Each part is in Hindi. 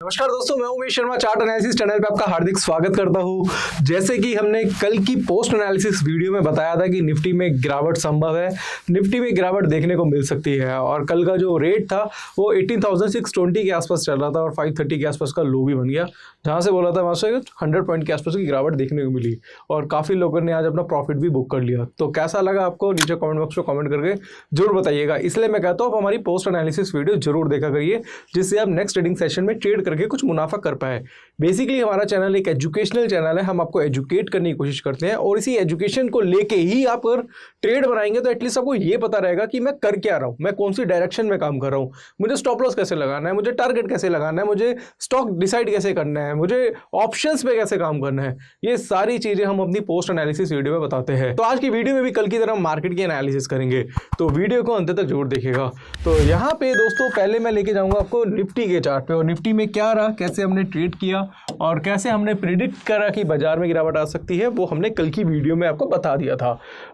नमस्कार दोस्तों, मैं Umesh Sharma chart analysis channel पे आपका हार्दिक स्वागत करता हूं। जैसे कि हमने कल की पोस्ट एनालिसिस वीडियो में बताया था कि निफ्टी में गिरावट संभव है, निफ्टी में गिरावट देखने को मिल सकती है और कल का जो रेट था वो 18,620 के आसपास चल रहा था और 530 के आसपास का लो भी बन गया, जहां से बोला था वहां से 100 पॉइंट के आसपास की गिरावट देखने को मिली और काफ़ी लोगों ने आज अपना प्रॉफिट भी बुक कर लिया। तो कैसा लगा आपको, नीचे कमेंट बॉक्स में कमेंट करके जरूर बताइएगा। इसलिए मैं कहता हूँ आप हमारी पोस्ट एनालिसिस वीडियो जरूर देखा करिए, जिससे आप नेक्स्ट ट्रेडिंग सेशन में ट्रेड करके कुछ मुनाफा कर पाए। बेसिकली हमारा चैनल एक एजुकेशनल चैनल है, हम आपको एजुकेट करने की कोशिश करते हैं और इसी एजुकेशन को लेके ही आप अगर ट्रेड बनाएंगे तो एटलीस्ट आपको ये पता रहेगा कि मैं कर क्या रहा हूँ, मैं कौन सी डायरेक्शन में काम कर रहा हूँ, मुझे स्टॉप लॉस कैसे लगाना है, मुझे टारगेट कैसे लगाना है, मुझे स्टॉक डिसाइड कैसे करना है, मुझे ऑप्शंस पे कैसे काम करना है। ये सारी चीजें हम अपनी पोस्ट एनालिसिस वीडियो में बताते हैं। तो आज की वीडियो में भी कल की तरह मार्केट की एनालिसिस करेंगे, तो वीडियो को अंत तक जरूर देखिएगा। तो यहाँ पे दोस्तों पहले मैं लेके जाऊंगा आपको निफ्टी के चार्ट पे और निफ्टी में क्या रहा, कैसे हमने ट्रेड किया और कैसे हमने प्रिडिक्ट करा कि बाजार में गिरावट आ सकती है, वो हमने कल की वीडियो में आपको बता दिया था।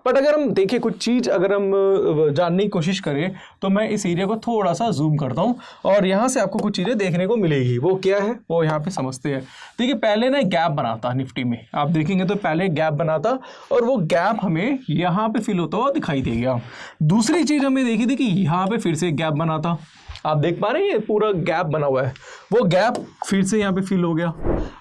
बट अगर हम देखें कुछ चीज़, अगर हम जानने की कोशिश करें तो मैं इस एरिया को थोड़ा सा जूम करता हूँ और यहाँ से आपको कुछ चीज़ें देखने को मिलेगी। वो क्या है वो यहाँ पे समझते हैं। देखिए पहले ना गैप बनाता निफ्टी में, आप देखेंगे तो पहले गैप बनाता और वो गैप हमें यहाँ पे फिल होता हुआ दिखाई देगा। दूसरी चीज़ हमें देखी थी कि यहाँ पे फिर से गैप बनाता, आप देख पा रहे हैं ये पूरा गैप बना हुआ है, वो गैप फिर से यहाँ पे फिल हो गया।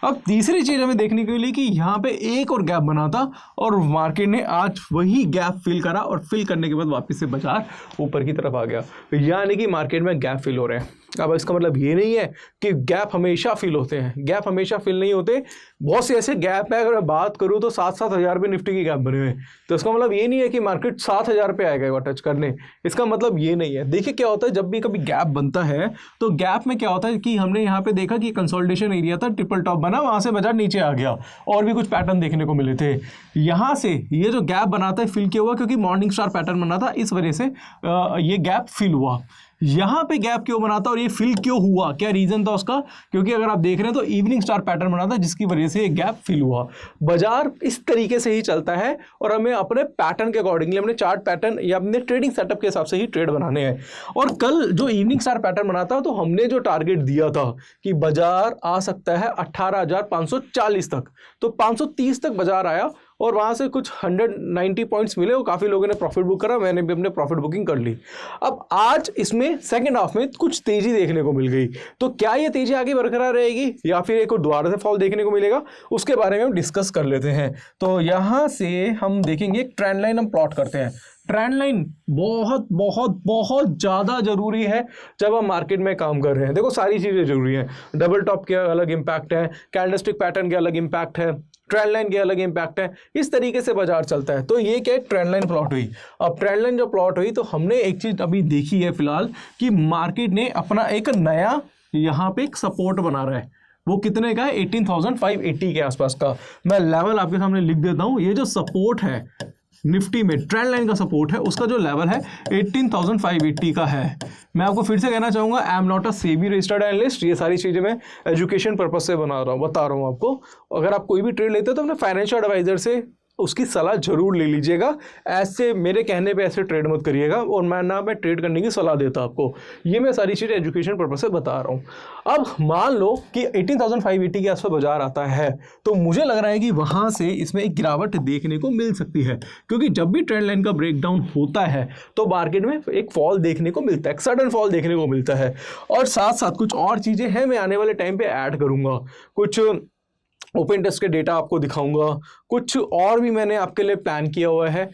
अब तीसरी चीज़ हमें देखने को मिली कि यहाँ पे एक और गैप बना था और मार्केट ने आज वही गैप फिल करा और फिल करने के बाद वापस से बाजार ऊपर की तरफ आ गया। यानी कि मार्केट में गैप फिल हो रहे हैं। अब इसका मतलब ये नहीं है कि गैप हमेशा फिल होते हैं, गैप हमेशा फिल नहीं होते। बहुत से ऐसे गैप है, अगर मैं बात करूँ तो 7-7 हज़ार पे निफ्टी की गैप बने हुए हैं, तो इसका मतलब ये नहीं है कि मार्केट 7,000 पे आएगा वो टच करने, इसका मतलब ये नहीं है। देखिए क्या होता है, जब भी कभी गैप बनता है तो गैप में क्या होता है कि हमने यहाँ पे देखा कि कंसोलिडेशन एरिया था, ट्रिपल टॉप बना, वहाँ से बाजार नीचे आ गया और भी कुछ पैटर्न देखने को मिले थे। यहाँ से ये जो गैप बनाता है फिल क्यों हुआ, क्योंकि मॉर्निंग स्टार पैटर्न बना था, इस वजह से ये गैप फिल हुआ। यहाँ पे गैप क्यों बना था और ये फिल क्यों हुआ, क्या रीजन था उसका, क्योंकि अगर आप देख रहे हैं तो इवनिंग स्टार पैटर्न बना था जिसकी वजह से ये गैप फिल हुआ। बाजार इस तरीके से ही चलता है और हमें अपने पैटर्न के अकॉर्डिंगली, अपने चार्ट पैटर्न या अपने ट्रेडिंग सेटअप के हिसाब से ही ट्रेड बनाने हैं। और कल जो इवनिंग स्टार पैटर्न बना था तो हमने जो टारगेट दिया था कि बाजार आ सकता है 18,540 तक, तो 530 तक बाजार आया और वहाँ से कुछ 190 पॉइंट्स मिले और काफ़ी लोगों ने प्रॉफिट बुक करा, मैंने भी अपने प्रॉफिट बुकिंग कर ली। अब आज इसमें सेकंड हाफ में कुछ तेज़ी देखने को मिल गई, तो क्या ये तेज़ी आगे बरकरार रहेगी या फिर एक और दोबारा से फॉल देखने को मिलेगा, उसके बारे में हम डिस्कस कर लेते हैं। तो यहाँ से हम देखेंगे एक ट्रेंड लाइन हम प्लॉट करते हैं। ट्रेंड लाइन बहुत बहुत बहुत ज़्यादा जरूरी है जब हम मार्केट में काम कर रहे हैं। देखो सारी चीज़ें जरूरी हैं, डबल टॉप के अलग इम्पैक्ट है, कैंडलस्टिक पैटर्न के अलग इम्पैक्ट है, ट्रेंड लाइन के अलग इम्पैक्ट है, इस तरीके से बाजार चलता है। तो ये क्या ट्रेंड लाइन प्लॉट हुई। अब ट्रेंड लाइन जो प्लॉट हुई तो हमने एक चीज़ अभी देखी है फिलहाल कि मार्केट ने अपना एक नया यहाँ पे एक सपोर्ट बना रहा है। वो कितने का है, 18,580 के आसपास का। मैं लेवल आपके सामने लिख देता हूँ। ये जो सपोर्ट है निफ्टी में, ट्रेंड लाइन का सपोर्ट है, उसका जो लेवल है 18,580 का है। मैं आपको फिर से कहना चाहूँगा, I am not a SEBI registered analyst, ये सारी चीज़ें मैं एजुकेशन पर्पज से बता रहा हूँ आपको। अगर आप कोई भी ट्रेड लेते हो तो अपने फाइनेंशियल एडवाइजर से उसकी सलाह जरूर ले लीजिएगा। ऐसे मेरे कहने पे ऐसे ट्रेड मत करिएगा और मैं ट्रेड करने की सलाह देता आपको। ये मैं सारी चीज़ें एजुकेशन पर्पज से बता रहा हूँ। अब मान लो कि 18,580 के आसपास बाजार आता है तो मुझे लग रहा है कि वहाँ से इसमें एक गिरावट देखने को मिल सकती है, क्योंकि जब भी ट्रेंड लाइन का ब्रेकडाउन होता है तो मार्केट में एक फॉल देखने को मिलता है, एक सडन फॉल देखने को मिलता है। और साथ साथ कुछ और चीज़ें हैं, मैं आने वाले टाइम पे ऐड करूँगा, कुछ ओपन इंटरेस्ट के डेटा आपको दिखाऊंगा, कुछ और भी मैंने आपके लिए प्लान किया हुआ है।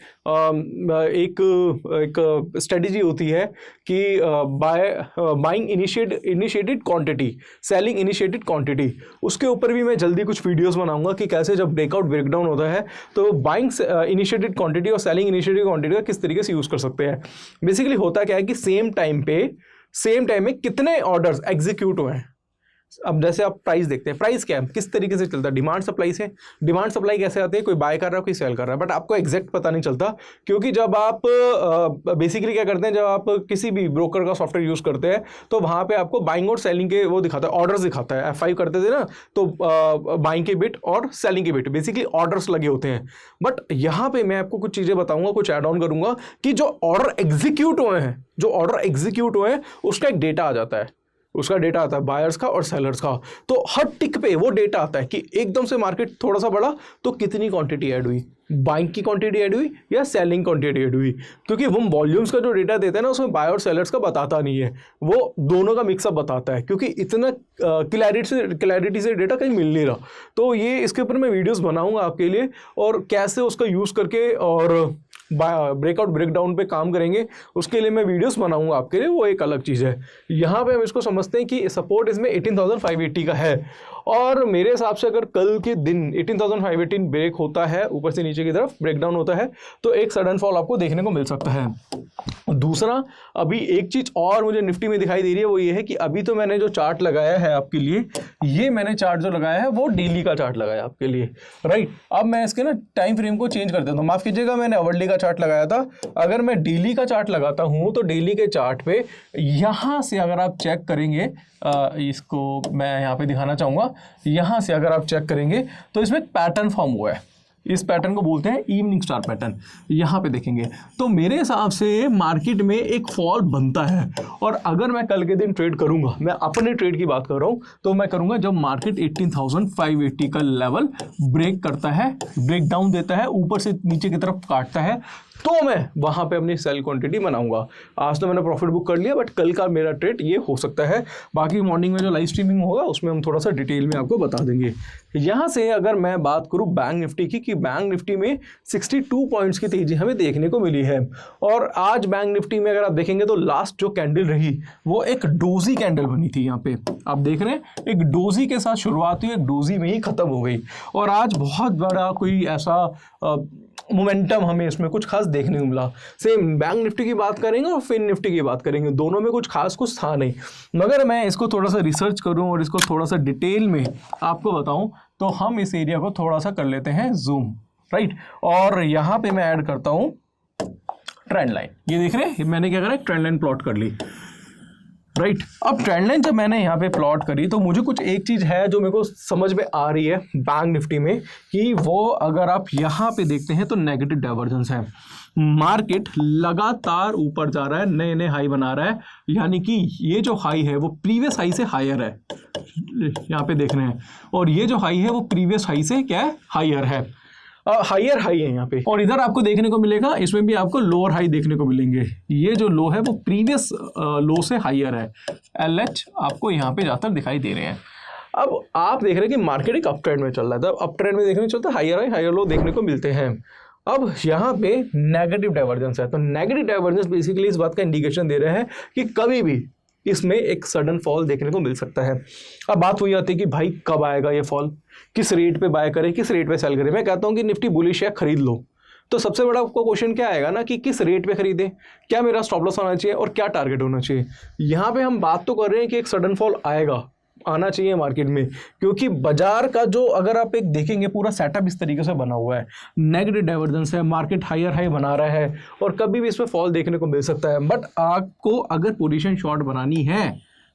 एक स्ट्रेटजी होती है कि buying initiated quantity, selling initiated quantity, उसके ऊपर भी मैं जल्दी कुछ वीडियोस बनाऊंगा कि कैसे जब ब्रेकआउट ब्रेकडाउन होता है तो बाइंग इनिशिएटेड क्वांटिटी और सेलिंग इनिशिएटेड क्वांटिटी का किस तरीके से यूज़ कर सकते हैं। बेसिकली होता क्या है कि सेम टाइम में कितने ऑर्डर्स एग्जीक्यूट हुए हैं। अब जैसे आप प्राइस देखते हैं, प्राइस क्या है, किस तरीके से चलता है, डिमांड सप्लाई से। डिमांड सप्लाई कैसे आती है, कोई बाय कर रहा है कोई सेल कर रहा है, बट आपको एग्जैक्ट पता नहीं चलता, क्योंकि जब आप बेसिकली क्या करते हैं, जब आप किसी भी ब्रोकर का सॉफ्टवेयर यूज़ करते हैं तो वहाँ पे आपको बाइंग और सेलिंग के वो दिखाता है, ऑर्डर्स दिखाता है। F5 करते थे ना, तो बाइंग के बिट और सेलिंग के बिट बेसिकली ऑर्डर्स लगे होते हैं। बट यहाँ पे मैं आपको कुछ चीज़ें बताऊँगा, कुछ ऐड ऑन करूँगा कि जो ऑर्डर एग्जीक्यूट हुए हैं, उसका एक डेटा आ जाता है। उसका डेटा आता है बायर्स का और सेलर्स का। तो हर टिक पे वो डेटा आता है कि एकदम से मार्केट थोड़ा सा बढ़ा तो कितनी क्वांटिटी ऐड हुई, बाइंग की क्वांटिटी ऐड हुई या सेलिंग क्वांटिटी ऐड हुई। क्योंकि हम वॉल्यूम्स का जो डेटा देते हैं ना उसमें बायर और सेलर्स का बताता नहीं है, वो दोनों का मिक्सअप बताता है, क्योंकि इतना क्लैरिटी से डेटा कहीं मिल नहीं रहा। तो ये इसके ऊपर मैं वीडियोस बनाऊंगा आपके लिए, और कैसे उसका यूज़ करके और ब्रेकआउट ब्रेकडाउन पे काम करेंगे उसके लिए मैं वीडियोस बनाऊंगा आपके लिए, वो एक अलग चीज़ है। यहाँ पे हम इसको समझते हैं कि सपोर्ट इसमें 18,580 का है, और मेरे हिसाब से अगर कल के दिन 18,518 ब्रेक होता है, ऊपर से नीचे की तरफ ब्रेकडाउन होता है, तो एक सडन फॉल आपको देखने को मिल सकता है। दूसरा, अभी एक चीज़ और मुझे निफ्टी में दिखाई दे रही है, वो ये है कि अभी तो मैंने जो चार्ट लगाया है आपके लिए, ये मैंने चार्ट जो लगाया है वो डेली का चार्ट लगाया आपके लिए, राइट। अब मैं इसके ना टाइम फ्रेम को चेंज कर देता हूँ, माफ़ कीजिएगा मैंने आवरली का चार्ट लगाया था। अगर मैं डेली का चार्ट लगाता हूँ तो डेली के चार्ट पे यहाँ से अगर आप चेक करेंगे, इसको मैं यहाँ पे दिखाना चाहूँगा, यहाँ से अगर आप चेक करेंगे तो इसमें एक पैटर्न फॉर्म हुआ है, इस पैटर्न को बोलते हैं इवनिंग स्टार पैटर्न। यहाँ पे देखेंगे तो मेरे हिसाब से मार्केट में एक फॉल बनता है, और अगर मैं कल के दिन ट्रेड करूँगा, मैं अपने ट्रेड की बात कर रहा हूँ, तो मैं करूँगा जब मार्केट 18,580 का लेवल ब्रेक करता है, ब्रेक डाउन देता है, ऊपर से नीचे की तरफ काटता है, तो मैं वहाँ पे अपनी सेल क्वांटिटी बनाऊंगा। आज तो मैंने प्रॉफिट बुक कर लिया, बट कल का मेरा ट्रेड ये हो सकता है। बाकी मॉर्निंग में जो लाइव स्ट्रीमिंग होगा उसमें हम थोड़ा सा डिटेल में आपको बता देंगे। यहाँ से अगर मैं बात करूँ बैंक निफ्टी की, कि बैंक निफ्टी में 62 पॉइंट्स की तेजी हमें देखने को मिली है, और आज बैंक निफ्टी में अगर आप देखेंगे तो लास्ट जो कैंडल रही वो एक डोजी कैंडल बनी थी। यहाँ पे आप देख रहे हैं, एक डोजी के साथ शुरुआत हुई, एक डोजी में ही खत्म हो गई, और आज बहुत बड़ा कोई ऐसा मोमेंटम हमें इसमें कुछ खास देखने को मिला। सेम बैंक निफ्टी की बात करेंगे और फिन निफ्टी की बात करेंगे, दोनों में कुछ खास कुछ था नहीं। मगर मैं इसको थोड़ा सा रिसर्च करूं और इसको थोड़ा सा डिटेल में आपको बताऊं, तो हम इस एरिया को थोड़ा सा कर लेते हैं जूम, राइट। और यहाँ पे मैं ऐड करता हूँ ट्रेंड लाइन। ये देख रहे हैं, मैंने क्या करा, ट्रेंड लाइन प्लॉट कर ली, राइट। अब ट्रेंड लाइन जब मैंने यहाँ पे प्लॉट करी तो मुझे कुछ एक चीज़ है जो मेरे को समझ में आ रही है बैंक निफ्टी में, कि वो अगर आप यहाँ पे देखते हैं तो नेगेटिव डाइवर्जेंस है। मार्केट लगातार ऊपर जा रहा है, नए नए हाई बना रहा है, यानी कि ये जो हाई है वो प्रीवियस हाई से हायर है, यहाँ पे देख रहे हैं, और ये जो हाई है वो प्रीवियस हाई से क्या है, हायर है, हायर हाई है यहाँ पे। और इधर आपको देखने को मिलेगा, इसमें भी आपको लोअर हाई देखने को मिलेंगे। ये जो लो है वो प्रीवियस लो से हायर है, LH आपको यहाँ पे ज़्यादातर दिखाई दे रहे हैं। अब आप देख रहे हैं कि मार्केट एक अप ट्रेंड में चल रहा था, अप ट्रेंड में देखने को चलता है, हायर हाई हायर लो देखने को मिलते हैं। अब यहाँ पे नेगेटिव डाइवर्जेंस है, तो नेगेटिव डाइवर्जेंस बेसिकली इस बात का इंडिकेशन दे रहे हैं कि कभी भी इसमें एक सडन फॉल देखने को मिल सकता है। अब बात वही आती है कि भाई कब आएगा ये फॉल, किस रेट पे बाय करें, किस रेट पे सेल करें। मैं कहता हूँ कि निफ्टी बुलिश है, खरीद लो। तो सबसे बड़ा आपको क्वेश्चन क्या आएगा ना, कि किस रेट पे खरीदें, क्या मेरा स्टॉप लॉस होना चाहिए और क्या टारगेट होना चाहिए। यहाँ पे हम बात तो कर रहे हैं कि एक सडन फॉल आना चाहिए मार्केट में, क्योंकि बाजार का जो अगर आप एक देखेंगे पूरा सेटअप इस तरीके से बना हुआ है, नेगेटिव डाइवर्जेंस है, मार्केट हायर हाई बना रहा है, और कभी भी इसमें फॉल देखने को मिल सकता है। बट आपको अगर पोजीशन शॉर्ट बनानी है,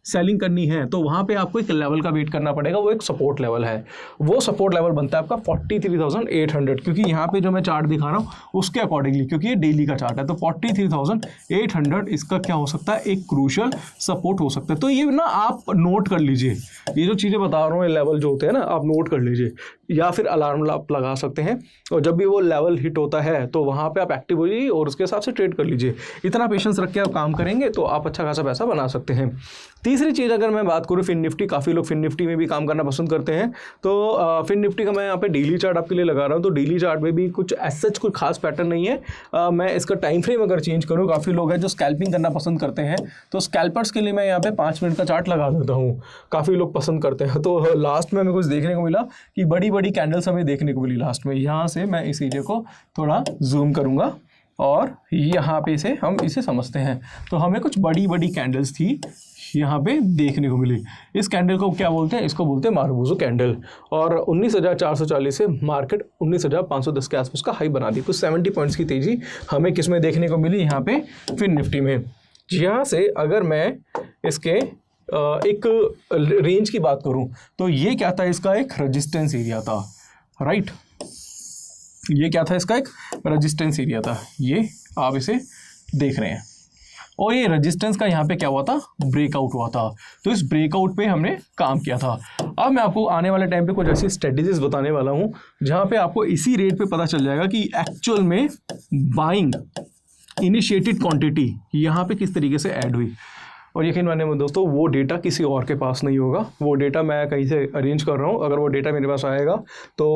सेलिंग करनी है, तो वहाँ पे आपको एक लेवल का वेट करना पड़ेगा, वो एक सपोर्ट लेवल है। वो सपोर्ट लेवल बनता है आपका 43,800, क्योंकि यहाँ पे जो मैं चार्ट दिखा रहा हूँ उसके अकॉर्डिंगली, क्योंकि ये डेली का चार्ट है, तो 43,800 इसका क्या हो सकता है, एक क्रूशियल सपोर्ट हो सकता है। तो ये ना आप नोट कर लीजिए, ये जो चीज़ें बता रहा हूँ, ये लेवल जो होते हैं ना, आप नोट कर लीजिए, या फिर अलार्म आप लगा सकते हैं, और जब भी वो लेवल हिट होता है तो वहाँ पे आप एक्टिव हो जाइए और उसके हिसाब से ट्रेड कर लीजिए। इतना पेशेंस रख के आप काम करेंगे तो आप अच्छा खासा पैसा बना सकते हैं। तीसरी चीज़ अगर मैं बात करूँ फिन निफ्टी, काफ़ी लोग फिन निफ्टी में भी काम करना पसंद करते हैं, तो फिन निफ्टी का मैं यहाँ पे डेली चार्ट आपके लिए लगा रहा हूँ। तो डेली चार्ट में भी कुछ एज कोई खास पैटर्न नहीं है। मैं इसका टाइम फ्रेम अगर चेंज करूँ, काफ़ी लोग हैं जो स्कैल्पिंग करना पसंद करते हैं, तो स्कैल्पर्स के लिए मैं यहाँ पे 5 मिनट का चार्ट लगा देता हूँ, काफ़ी लोग पसंद करते हैं। तो लास्ट में हमें कुछ देखने को मिला कि बड़ी बड़ी कैंडल्स हमें देखने को मिली लास्ट में। यहाँ से मैं इस एरिया को थोड़ा जूम करूँगा और यहाँ पे से हम इसे समझते हैं, तो हमें कुछ बड़ी बड़ी कैंडल्स थी यहाँ पे देखने को मिली। इस कैंडल को क्या बोलते हैं, इसको बोलते हैं मारुबुजो कैंडल, और 19,440 से मार्केट 19,510 के आसपास का हाई बना दी। कुछ 70 पॉइंट्स की तेजी हमें किस में देखने को मिली, यहाँ पे फिन निफ्टी में। यहाँ से अगर मैं इसके एक रेंज की बात करूँ तो ये क्या था, इसका एक रेजिस्टेंस एरिया था, राइट। ये क्या था, इसका एक रेजिस्टेंस एरिया था, ये आप इसे देख रहे हैं। और ये रेजिस्टेंस का यहाँ पे क्या हुआ था, ब्रेकआउट हुआ था। तो इस ब्रेकआउट पे हमने काम किया था। अब मैं आपको आने वाले टाइम पे कुछ ऐसी स्ट्रेटेजीज बताने वाला हूँ जहाँ पे आपको इसी रेट पे पता चल जाएगा कि एक्चुअल में बाइंग इनिशिएटेड क्वांटिटी यहाँ पे किस तरीके से ऐड हुई। और यकीन मानिए दोस्तों, वो डेटा किसी और के पास नहीं होगा, वो डेटा मैं कहीं से अरेंज कर रहा हूँ। अगर वो डेटा मेरे पास आएगा तो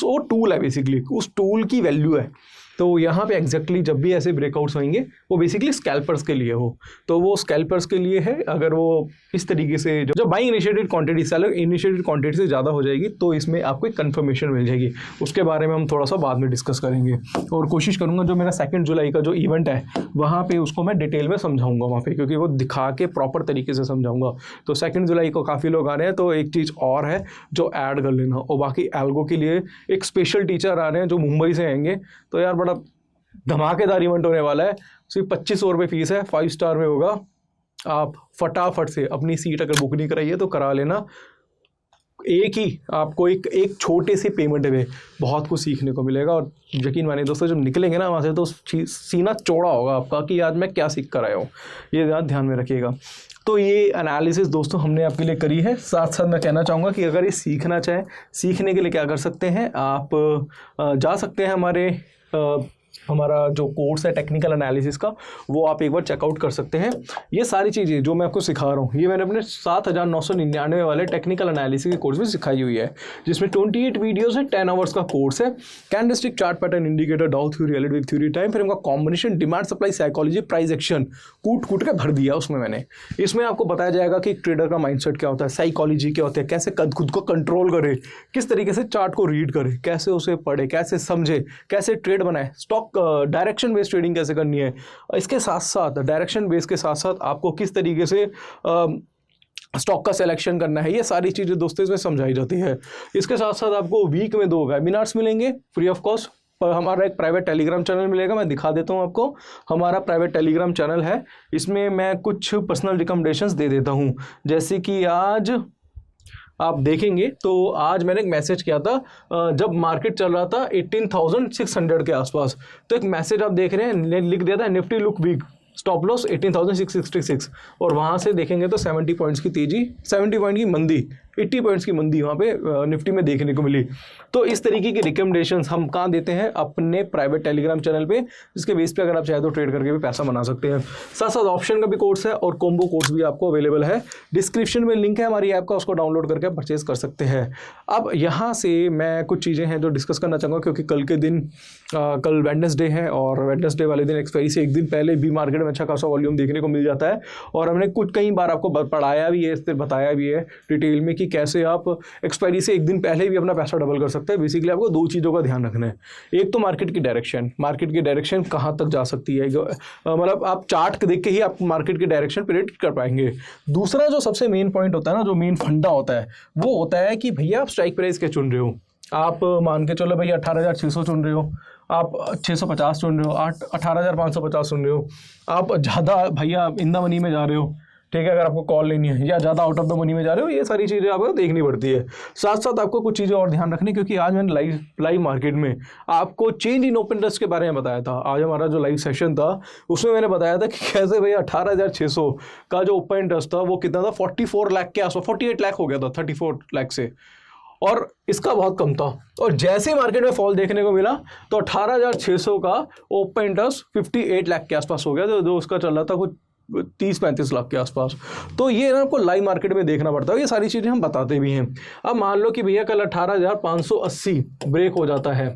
वो टूल है, बेसिकली उस टूल की वैल्यू है। तो यहाँ पे एग्जैक्टली जब भी ऐसे ब्रेकआउट्स होंगे वो बेसिकली स्कैल्पर्स के लिए हो, तो वो स्कैल्पर्स के लिए है। अगर वो इस तरीके से जब buying initiated quantity seller initiated quantity से ज़्यादा हो जाएगी तो इसमें आपको एक कंफर्मेशन मिल जाएगी। उसके बारे में हम थोड़ा सा बाद में डिस्कस करेंगे और कोशिश करूँगा जो मेरा 2 जुलाई का जो इवेंट है वहाँ पर उसको मैं डिटेल में समझाऊँगा वहाँ पर, क्योंकि वो दिखा के प्रॉपर तरीके से समझाऊँगा। तो 2 जुलाई को काफ़ी लोग आ रहे हैं, तो एक चीज़ और है जो ऐड कर लेना। और बाकी एल्गो के लिए एक स्पेशल टीचर आ रहे हैं जो मुंबई से आएंगे, तो यार बड़ा धमाकेदार इवेंट होने वाला है। सिर्फ 2500 रुपये फीस है, 5 स्टार में होगा। आप फटाफट से अपनी सीट अगर बुक नहीं कराइए तो करा लेना। एक ही आपको एक छोटे से पेमेंट में बहुत कुछ सीखने को मिलेगा। और यकीन मानिए दोस्तों, जब निकलेंगे ना वहाँ से तो सीना चौड़ा होगा आपका कि आज मैं क्या सीख कर आया हूँ, ये बात ध्यान में रखिएगा। तो ये एनालिसिस दोस्तों हमने आपके लिए करी है। साथ साथ मैं कहना चाहूँगा कि अगर ये सीखना चाहें, सीखने के लिए क्या कर सकते हैं, आप जा सकते हैं हमारा जो कोर्स है टेक्निकल एनालिसिस का, वो आप एक बार चेकआउट कर सकते हैं। ये सारी चीज़ें जो मैं आपको सिखा रहा हूँ ये मैंने अपने 7999 वाले टेक्निकल एनालिसिस के कोर्स में सिखाई हुई है, जिसमें 28 वीडियोस है, 10 आवर्स का कोर्स है। Candlestick, chart pattern, indicator, Dow theory, Elliott wave theory, time frame का combination, demand supply, psychology, price action, कूट के भर दिया उसमें मैंने। इसमें आपको बताया जाएगा कि ट्रेडर का माइंडसेट क्या होता है, साइकोलॉजी क्या होता है, कैसे खुद को कंट्रोल करे, किस तरीके से चार्ट को रीड करे, कैसे उसे पढ़े, कैसे समझे, कैसे ट्रेड बनाए, स्टॉक डायरेक्शन बेस्ड ट्रेडिंग कैसे करनी है। इसके साथ साथ डायरेक्शन बेस के साथ साथ आपको किस तरीके से स्टॉक का सिलेक्शन करना है, ये सारी चीज़ें दोस्तों इसमें समझाई जाती है। इसके साथ साथ आपको वीक में 2 वेबिनार्स मिलेंगे फ्री ऑफ कॉस्ट। पर हमारा एक प्राइवेट टेलीग्राम चैनल मिलेगा, मैं दिखा देता हूँ आपको। हमारा प्राइवेट टेलीग्राम चैनल है, इसमें मैं कुछ पर्सनल रिकमेंडेशंस दे देता हूँ। जैसे कि आज आप देखेंगे तो आज मैंने एक मैसेज किया था जब मार्केट चल रहा था 18,600 के आसपास, तो एक मैसेज आप देख रहे हैं लिख दिया था, Nifty look weak, stop loss 18,666, और वहाँ से देखेंगे तो 70 पॉइंट्स की तेजी, 70 पॉइंट की मंदी, 80 पॉइंट्स की मंदी वहाँ पे निफ्टी में देखने को मिली। तो इस तरीके की रिकमेंडेशंस हम कहाँ देते हैं, अपने प्राइवेट टेलीग्राम चैनल पे, जिसके बेस पे अगर आप चाहे तो ट्रेड करके भी पैसा बना सकते हैं। साथ साथ ऑप्शन का भी कोर्स है और कॉम्बो कोर्स भी आपको अवेलेबल है। डिस्क्रिप्शन में लिंक है हमारी ऐप का, उसको डाउनलोड करके आप परचेज कर सकते हैं। अब यहाँ से मैं कुछ चीज़ें हैं जो डिस्कस करना चाहूँगा, क्योंकि कल के दिन कल वेडनेसडे है और वेडनेसडे वाले दिन एक्सपायरी से एक दिन पहले भी मार्केट में अच्छा खासा वॉल्यूम देखने को मिल जाता है। और हमने कई बार आपको पढ़ाया भी है, इससे बताया भी है डिटेल में कि कैसे आप एक्सपायरी से एक दिन पहले भी अपना पैसा डबल कर सकते हैं। बेसिकली आपको 2 चीज़ों का ध्यान रखना है। एक तो मार्केट की डायरेक्शन कहाँ तक जा सकती है, मतलब आप चार्ट देख के ही आप मार्केट की डायरेक्शन प्रेडिक्ट कर पाएंगे। दूसरा जो सबसे मेन पॉइंट होता है ना, जो मेन फंडा होता है, वो होता है कि भैया आप स्ट्राइक प्राइस क्या चुन रहे हो। आप मान के चलो भैया 18,600 चुन रहे हो, आप 650 चुन रहे हो, 18,550 चुन रहे हो, आप ज़्यादा भैया इन द मनी में जा रहे हो, ठीक है, अगर आपको कॉल लेनी है, या ज़्यादा आउट ऑफ द मनी में जा रहे हो, ये सारी चीज़ें आपको देखनी पड़ती है। साथ साथ आपको कुछ चीज़ें और ध्यान रखनी, क्योंकि आज मैंने लाइव मार्केट में आपको चेंज इन ओपन इंटरेस्ट के बारे में बताया था। आज हमारा जो लाइव सेशन था उसमें मैंने बताया था कि कैसे भैया 18,600 का जो ओपन इंटरेस्ट था वो कितना था, 44 लाख के आसपास, 48 लाख हो गया था 34 लाख से, और इसका बहुत कम था। और जैसे ही मार्केट में फॉल देखने को मिला तो 18,600 का ओपन इंटरेस्ट 58 लाख के आसपास हो गया, तो जो उसका चल रहा था कुछ 30-35 लाख के आसपास। तो ये ना आपको लाइव मार्केट में देखना पड़ता है, ये सारी चीज़ें हम बताते भी हैं। अब मान लो कि भैया कल 18,580 ब्रेक हो जाता है,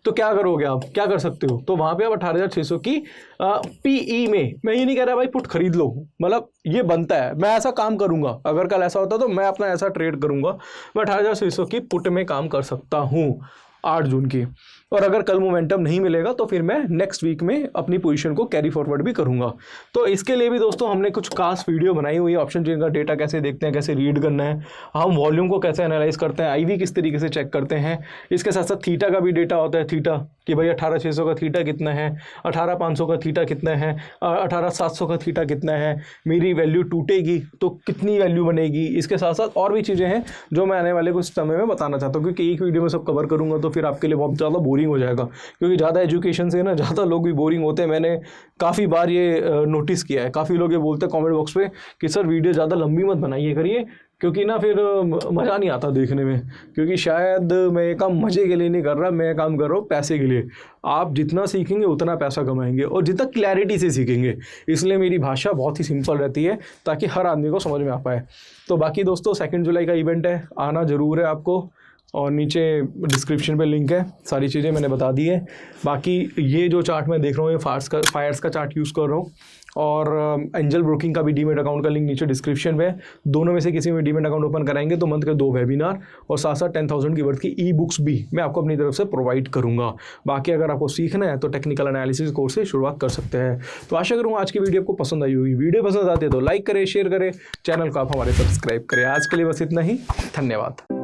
तो क्या करोगे आप, क्या कर सकते हो, तो वहाँ पे आप 18,600 की पीई में, मैं ये नहीं कह रहा भाई पुट खरीद लो, मतलब ये बनता है, मैं ऐसा काम करूंगा, अगर कल ऐसा होता तो मैं अपना ऐसा ट्रेड करूंगा, मैं 18,600 की पुट में काम कर सकता हूँ 8 जून की। और अगर कल मोमेंटम नहीं मिलेगा तो फिर मैं नेक्स्ट वीक में अपनी पोजीशन को कैरी फॉरवर्ड भी करूंगा। तो इसके लिए भी दोस्तों हमने कुछ खास वीडियो बनाई हुई है, ऑप्शन चेन का डेटा कैसे देखते हैं, कैसे रीड करना है, हम वॉल्यूम को कैसे एनालाइज करते हैं, आईवी किस तरीके से चेक करते हैं, इसके साथ साथ थीटा का भी डेटा होता है, थीटा कि भाई 18,600 का थीटा कितना है, 18,500 का थीटा कितना है, 18,700 का थीटा कितना है, मेरी वैल्यू टूटेगी तो कितनी वैल्यू बनेगी। इसके साथ साथ और भी चीज़ें हैं जो मैं आने वाले कुछ समय में बताना चाहता हूँ, क्योंकि एक वीडियो में सब कवर करूँगा तो फिर आपके लिए बहुत ज़्यादा बोरिंग हो जाएगा, क्योंकि ज़्यादा एजुकेशन से ना ज़्यादा लोग भी बोरिंग होते हैं। मैंने काफ़ी बार ये नोटिस किया है। काफ़ी लोग ये बोलते हैं कमेंट बॉक्स पे कि सर वीडियो ज़्यादा लंबी मत बनाइए करिए, क्योंकि ना फिर मज़ा नहीं आता देखने में, क्योंकि शायद मैं ये काम मज़े के लिए नहीं कर रहा, मैं ये काम कर रहा हूँ पैसे के लिए। आप जितना सीखेंगे उतना पैसा कमाएंगे और जितना क्लैरिटी से सीखेंगे, इसलिए मेरी भाषा बहुत ही सिंपल रहती है ताकि हर आदमी को समझ में आ पाए। तो बाकी दोस्तों 2 जुलाई का इवेंट है, आना ज़रूर है आपको, और नीचे डिस्क्रिप्शन पे लिंक है, सारी चीज़ें मैंने बता दी है। बाकी ये जो चार्ट मैं देख रहा हूँ ये फायर्स का चार्ट यूज़ कर रहा हूँ, और एंजल ब्रोकिंग का भी डीमेट अकाउंट का लिंक नीचे डिस्क्रिप्शन में है। दोनों में से किसी में डीमेट अकाउंट ओपन कराएंगे तो मंथ के 2 वेबिनार और साथ साथ 10,000 की वर्थ की ई बुक्स भी मैं आपको अपनी तरफ से प्रोवाइड करूंगा। बाकी अगर आपको सीखना है तो टेक्निकल एनालिसिस कोर्स से शुरुआत कर सकते हैं। तो आशा करूँगा आज की वीडियो आपको पसंद आई होगी। वीडियो पसंद आती है तो लाइक करें, शेयर करें, चैनल को आप हमारे सब्सक्राइब करें। आज के लिए बस इतना ही, धन्यवाद।